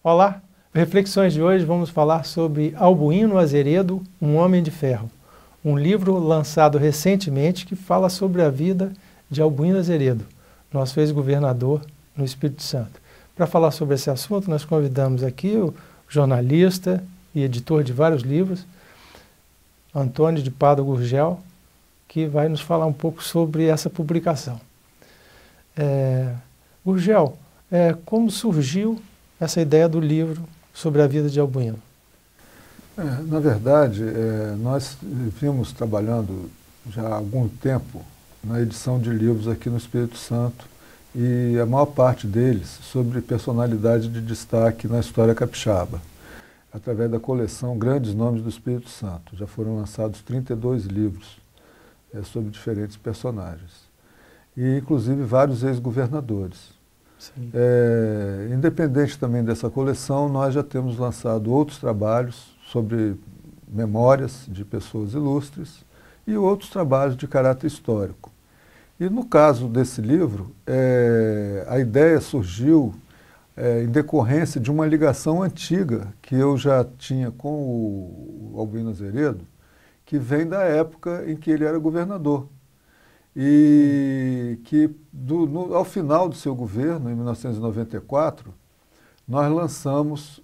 Olá, reflexões de hoje vamos falar sobre Albuíno Azeredo, Um Homem de Ferro, um livro lançado recentemente que fala sobre a vida de Albuíno Azeredo, nosso ex-governador no Espírito Santo. Para falar sobre esse assunto, nós convidamos aqui o jornalista e editor de vários livros, Antônio de Pádua Gurgel, que vai nos falar um pouco sobre essa publicação. Gurgel, como surgiu essa ideia do livro sobre a vida de Albuíno? Na verdade, nós vimos trabalhando já há algum tempo na edição de livros aqui no Espírito Santo e a maior parte deles sobre personalidade de destaque na história capixaba, através da coleção Grandes Nomes do Espírito Santo. Já foram lançados 32 livros sobre diferentes personagens e inclusive vários ex-governadores. Independente também dessa coleção, nós já temos lançado outros trabalhos sobre memórias de pessoas ilustres e outros trabalhos de caráter histórico. E no caso desse livro, a ideia surgiu em decorrência de uma ligação antiga que eu já tinha com o Albuíno Azeredo, que vem da época em que ele era governador. E que ao final do seu governo, em 1994, nós lançamos,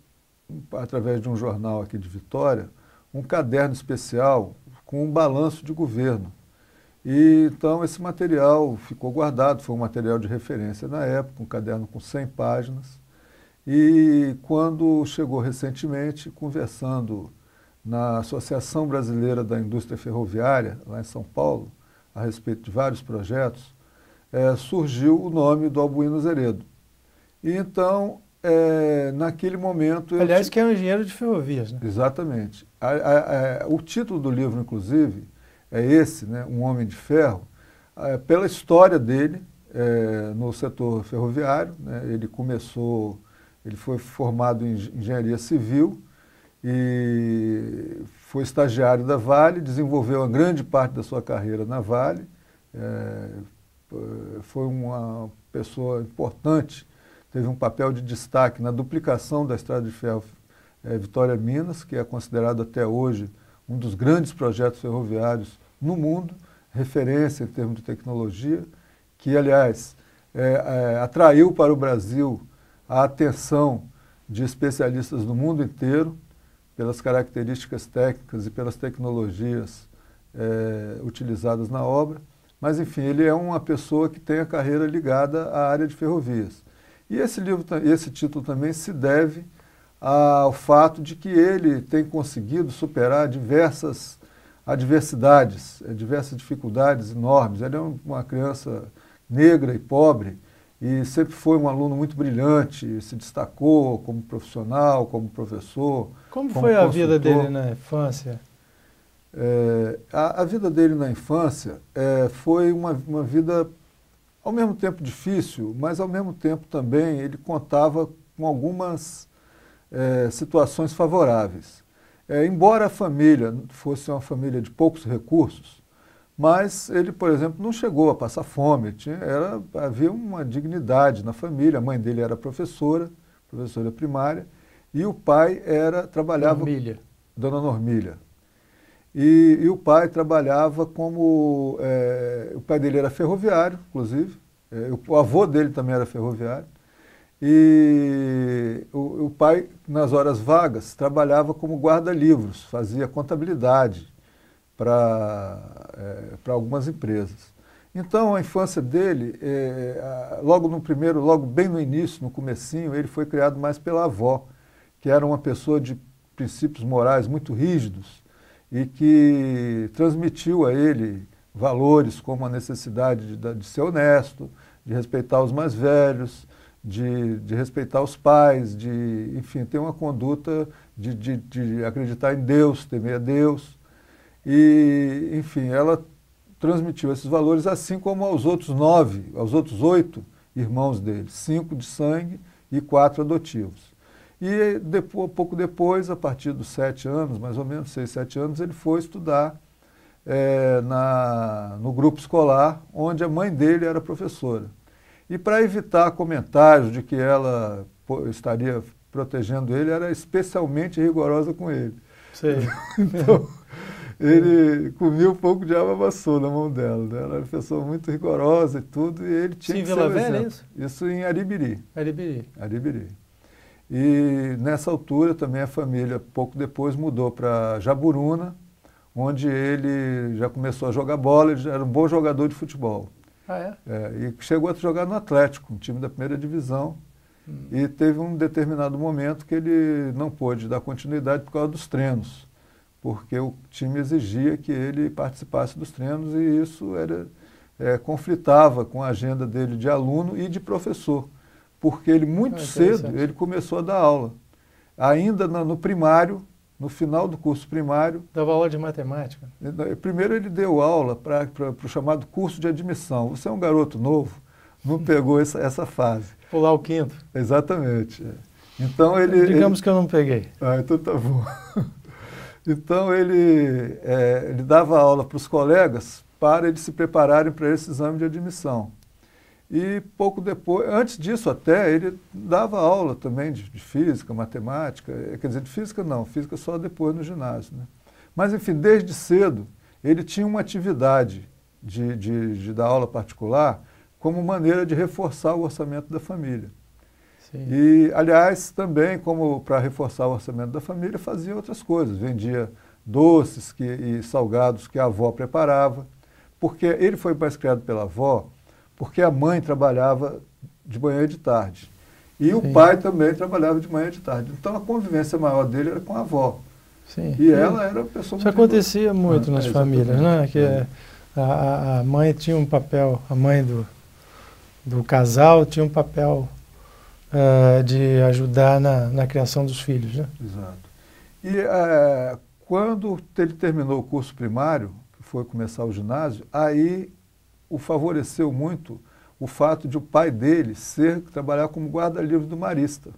através de um jornal aqui de Vitória, um caderno especial com um balanço de governo. E então esse material ficou guardado, foi um material de referência na época, um caderno com 100 páginas. E quando chegou recentemente, conversando na Associação Brasileira da Indústria Ferroviária, lá em São Paulo, a respeito de vários projetos, surgiu o nome do Albuíno Azeredo. E então, naquele momento... Aliás, que é um engenheiro de ferrovias, né? Exatamente. O título do livro, inclusive, é esse, né, Um Homem de Ferro, pela história dele no setor ferroviário, né? Ele foi formado em engenharia civil e foi estagiário da Vale, desenvolveu uma grande parte da sua carreira na Vale, foi uma pessoa importante, teve um papel de destaque na duplicação da Estrada de Ferro Vitória-Minas, que é considerado até hoje um dos grandes projetos ferroviários no mundo, referência em termos de tecnologia, que, aliás, atraiu para o Brasil a atenção de especialistas do mundo inteiro, pelas características técnicas e pelas tecnologias utilizadas na obra. Mas, enfim, ele é uma pessoa que tem a carreira ligada à área de ferrovias. E esse título também se deve ao fato de que ele tem conseguido superar diversas adversidades, diversas dificuldades enormes. Ele é uma criança negra e pobre, e sempre foi um aluno muito brilhante, se destacou como profissional, como professor. Como foi a vida dele na infância? A vida dele na infância foi uma vida, ao mesmo tempo difícil, mas ao mesmo tempo também ele contava com algumas situações favoráveis. Embora a família fosse uma família de poucos recursos, mas ele, por exemplo, não chegou a passar fome, havia uma dignidade na família. A mãe dele era professora primária, e o pai trabalhava... Normília. Dona Normília. E o pai trabalhava como... o pai dele era ferroviário, inclusive, o avô dele também era ferroviário, e o pai, nas horas vagas, trabalhava como guarda-livros, fazia contabilidade para algumas empresas. Então, a infância dele, logo bem no início, no comecinho, ele foi criado mais pela avó, que era uma pessoa de princípios morais muito rígidos e que transmitiu a ele valores como a necessidade de ser honesto, de respeitar os mais velhos, de respeitar os pais, enfim, ter uma conduta de acreditar em Deus, temer a Deus. E, enfim, ela transmitiu esses valores, assim como aos outros 8 irmãos dele, 5 de sangue e 4 adotivos. E pouco depois, a partir dos 7 anos, mais ou menos 6, 7 anos, ele foi estudar no grupo escolar, onde a mãe dele era professora. E para evitar comentários de que ela estaria protegendo ele era especialmente rigorosa com ele. Sei. Então, ele comia um pouco de água amassou na mão dela, né? Ela era uma pessoa muito rigorosa e tudo, e ele tinha Sim, que ser Vila um Velha, exemplo. é isso? Isso em Aribiri. Aribiri. Aribiri. E nessa altura também a família, pouco depois, mudou para Jaburuna, onde ele já começou a jogar bola, ele já era um bom jogador de futebol. Ah, é? E chegou a jogar no Atlético, um time da primeira divisão, e teve um determinado momento que ele não pôde dar continuidade por causa dos treinos, porque o time exigia que ele participasse dos treinos e isso conflitava com a agenda dele de aluno e de professor, porque ele muito cedo ele começou a dar aula. Ainda no primário, no final do curso primário... Dava aula de matemática? Primeiro ele deu aula para o chamado curso de admissão. Você é um garoto novo, não pegou essa fase. Pular o quinto. Exatamente. Então Digamos que eu não peguei. Ah, então tá bom. Então ele dava aula para os colegas para eles se prepararem para esse exame de admissão. E pouco depois, antes disso até, ele dava aula também de física, matemática, quer dizer, de física não, física só depois no ginásio, né? Mas enfim, desde cedo ele tinha uma atividade de dar aula particular como maneira de reforçar o orçamento da família. Sim. E, aliás, também como para reforçar o orçamento da família, fazia outras coisas, vendia doces e salgados que a avó preparava, porque ele foi mais criado pela avó, porque a mãe trabalhava de manhã e de tarde. E o pai também trabalhava de manhã e de tarde. Então a convivência maior dele era com a avó. Sim. E ela era uma pessoa muito... Isso acontecia muito nas famílias, né? Que a mãe tinha um papel, a mãe do casal tinha um papel de ajudar na criação dos filhos, né? Exato. E quando ele terminou o curso primário, que foi começar o ginásio, aí o favoreceu muito o fato de o pai dele trabalhar como guarda-livros do Marista,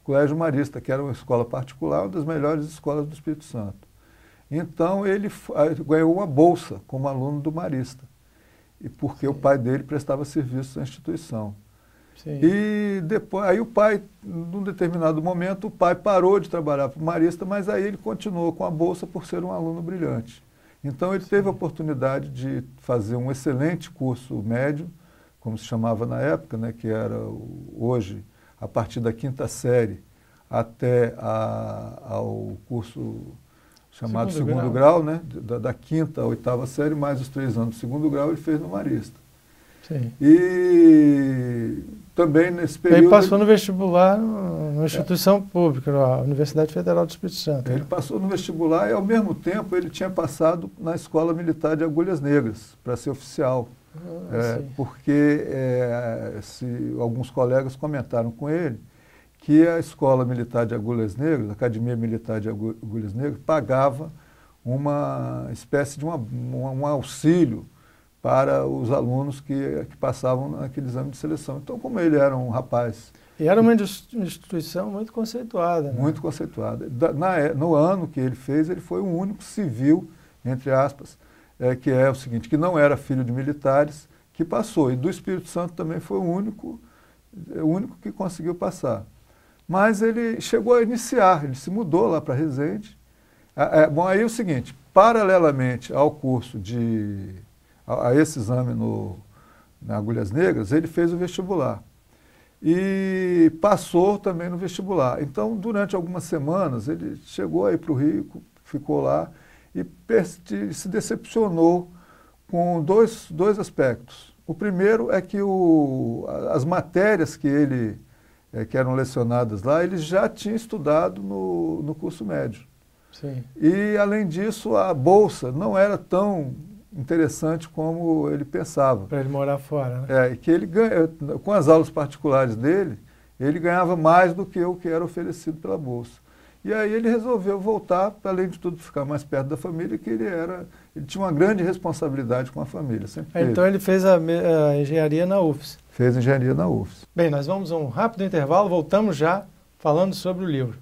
Colégio Marista, que era uma escola particular, uma das melhores escolas do Espírito Santo. Então ele ganhou uma bolsa como aluno do Marista, porque o pai dele prestava serviço à instituição. Sim. E depois, aí o pai, num determinado momento, o pai parou de trabalhar para o Marista, mas aí ele continuou com a bolsa por ser um aluno brilhante. Então ele teve a oportunidade de fazer um excelente curso médio, como se chamava na época, né, que era hoje, a partir da 5ª série até ao curso chamado segundo grau, né, da 5ª à 8ª série, mais os 3 anos do segundo grau, ele fez no Marista. Sim. E também nesse período... Ele passou no vestibular numa instituição pública, na Universidade Federal do Espírito Santo. Ele passou no vestibular e, ao mesmo tempo, ele tinha passado na Escola Militar de Agulhas Negras, para ser oficial. Porque alguns colegas comentaram com ele que a Escola Militar de Agulhas Negras, a Academia Militar de Agulhas Negras, pagava uma espécie de um auxílio para os alunos que passavam naquele exame de seleção. Então, como ele era um rapaz... E era uma instituição muito conceituada. Né? Muito conceituada. No ano que ele fez, ele foi o único civil, entre aspas, que é o seguinte, que não era filho de militares, que passou. E do Espírito Santo também foi o único que conseguiu passar. Mas ele chegou a iniciar, ele se mudou lá para Resende. Bom, aí é o seguinte, paralelamente ao curso a esse exame na Agulhas Negras, ele fez o vestibular. E passou também no vestibular. Então, durante algumas semanas, ele chegou aí para o Rio, ficou lá e se decepcionou com dois aspectos. O primeiro é que as matérias que eram lecionadas lá, ele já tinha estudado no curso médio. Sim. E, além disso, a bolsa não era tão interessante como ele pensava. Para ele morar fora, né? E que ele com as aulas particulares dele, ele ganhava mais do que o que era oferecido pela bolsa. E aí ele resolveu voltar, além de tudo, ficar mais perto da família, que ele tinha uma grande responsabilidade com a família. Então ele fez a engenharia na UFS. Fez engenharia na UFS. Bem, nós vamos a um rápido intervalo, voltamos já falando sobre o livro.